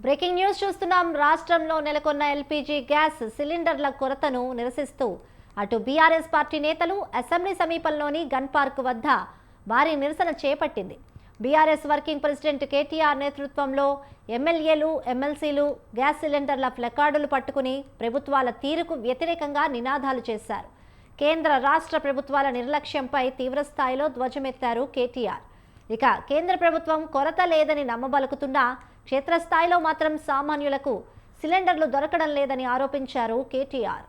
Breaking news చూస్తున్నాం. రాష్ట్రంలో నెలకొన్న ఎల్పీజీ గ్యాస్ సిలిండర్ల కొరతను నిరసిస్తూ అటు బీఆర్ఎస్ పార్టీ నేతలు అసెంబ్లీ సమీపంలోని గన్ పార్క్ వద్ద భారీ నిరసన చేపట్టింది. బీఆర్ఎస్ వర్కింగ్ ప్రెసిడెంట్ కేటీఆర్ నేతృత్వంలో ఎమ్మెల్యేలు, ఎమ్మెల్సీలు గ్యాస్ సిలిండర్ల ప్లకార్డులు పట్టుకుని ప్రభుత్వాల తీరుకు వ్యతిరేకంగా నినాదాలు చేశారు. కేంద్ర రాష్ట్ర ప్రభుత్వాల నిర్లక్ష్యంపై తీవ్రస్థాయిలో ధ్వజమెత్తారు కేటీఆర్. ఇక కేంద్ర ప్రభుత్వం కొరత లేదని నమ్మబలుకుతున్నా క్షేత్రస్థాయిలో మాత్రం సామాన్యులకు సిలిండర్లు దొరకడం లేదని ఆరోపించారు కేటీఆర్.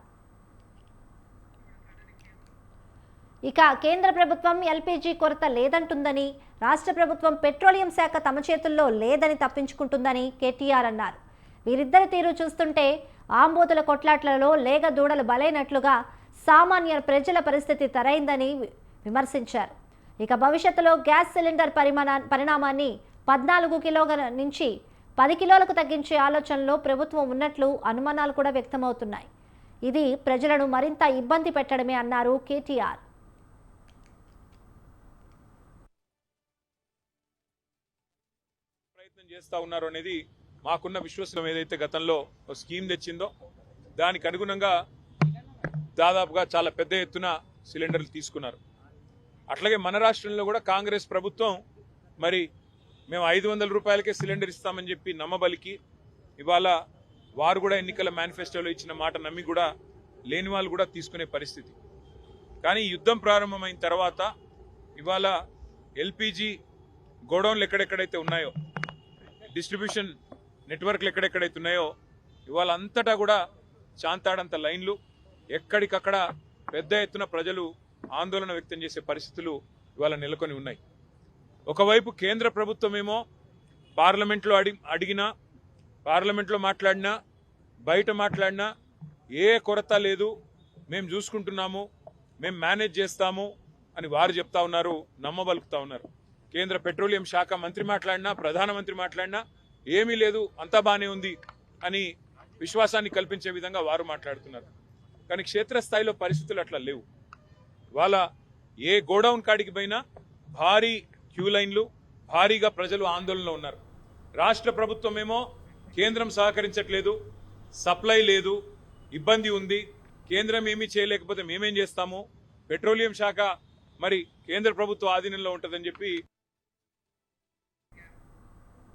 ఇక కేంద్ర ప్రభుత్వం ఎల్పీజీ కొరత లేదంటుందని, రాష్ట్ర ప్రభుత్వం పెట్రోలియం శాఖ తమ చేతుల్లో లేదని తప్పించుకుంటుందని కేటీఆర్ అన్నారు. వీరిద్దరి తీరు చూస్తుంటే ఆంబోతుల కొట్లాట్లలో లేగ దూడలు బలైనట్లుగా సామాన్య ప్రజల పరిస్థితి తరైందని విమర్శించారు. ఇక భవిష్యత్తులో గ్యాస్ సిలిండర్ పరిణామాన్ని 14 కిలోల నుంచి 10 కిలోలకు తగ్గించే ఆలోచనలో ప్రభుత్వం ఉన్నట్లు అనుమానాలు కూడా వ్యక్తమవుతున్నాయి. ఇది ప్రజలను మరింత ఇబ్బంది పెట్టడమే అన్నారు కేటీఆర్. ప్రయత్నం చేస్తా ఉన్నారు అనేది మాకున్న విశ్వాసం. ఏదైతే గతంలో స్కీమ్ తెచ్చిందో దానికి అనుగుణంగా దాదాపుగా చాలా పెద్ద ఎత్తున సిలిండర్లు తీసుకున్నారు. అట్లాగే మన రాష్ట్రంలో కూడా కాంగ్రెస్ ప్రభుత్వం మరి మేము 500 రూపాయలకే సిలిండర్ ఇస్తామని చెప్పి నమ్మబలికి ఇవాళ వారు కూడా ఎన్నికల మేనిఫెస్టోలో ఇచ్చిన మాట నమ్మి కూడా లేని వాళ్ళు కూడా తీసుకునే పరిస్థితి. కానీ యుద్ధం ప్రారంభమైన తర్వాత ఇవాళ ఎల్పీజీ గోడౌన్లు ఎక్కడెక్కడైతే ఉన్నాయో, డిస్ట్రిబ్యూషన్ నెట్వర్క్లు ఎక్కడెక్కడైతే ఉన్నాయో ఇవాళ అంతటా కూడా చాంతాడంత లైన్లు, ఎక్కడికక్కడ పెద్ద ఎత్తున ప్రజలు ఆందోళన వ్యక్తం చేసే పరిస్థితులు ఇవాళ నెలకొని ఉన్నాయి. ఒకవైపు కేంద్ర ప్రభుత్వమేమో పార్లమెంట్లో అడిగినా, పార్లమెంట్లో మాట్లాడినా, బయట మాట్లాడినా ఏ కొరత లేదు, మేము చూసుకుంటున్నాము, మేము మేనేజ్ చేస్తాము అని వారు చెప్తా ఉన్నారు, నమ్మబలుకుతా ఉన్నారు. కేంద్ర పెట్రోలియం శాఖ మంత్రి మాట్లాడినా, ప్రధానమంత్రి మాట్లాడినా ఏమీ లేదు, అంతా బాగానే ఉంది అని విశ్వాసాన్ని కల్పించే విధంగా వారు మాట్లాడుతున్నారు. కానీ క్షేత్రస్థాయిలో పరిస్థితులు అట్లా లేవు. ఇవాళ ఏ గోడౌన్ కాడికి పోయినా భారీ క్యూ లైన్లు, భారీగా ప్రజలు ఆందోళనలో ఉన్నారు. రాష్ట్ర ప్రభుత్వం ఏమో కేంద్రం సహకరించట్లేదు, సప్లై లేదు, ఇబ్బంది ఉంది, కేంద్రం ఏమీ చేయలేకపోతే మేమేం చేస్తాము, పెట్రోలియం శాఖ మరి కేంద్ర ప్రభుత్వ ఆధీనంలో ఉంటుందని చెప్పి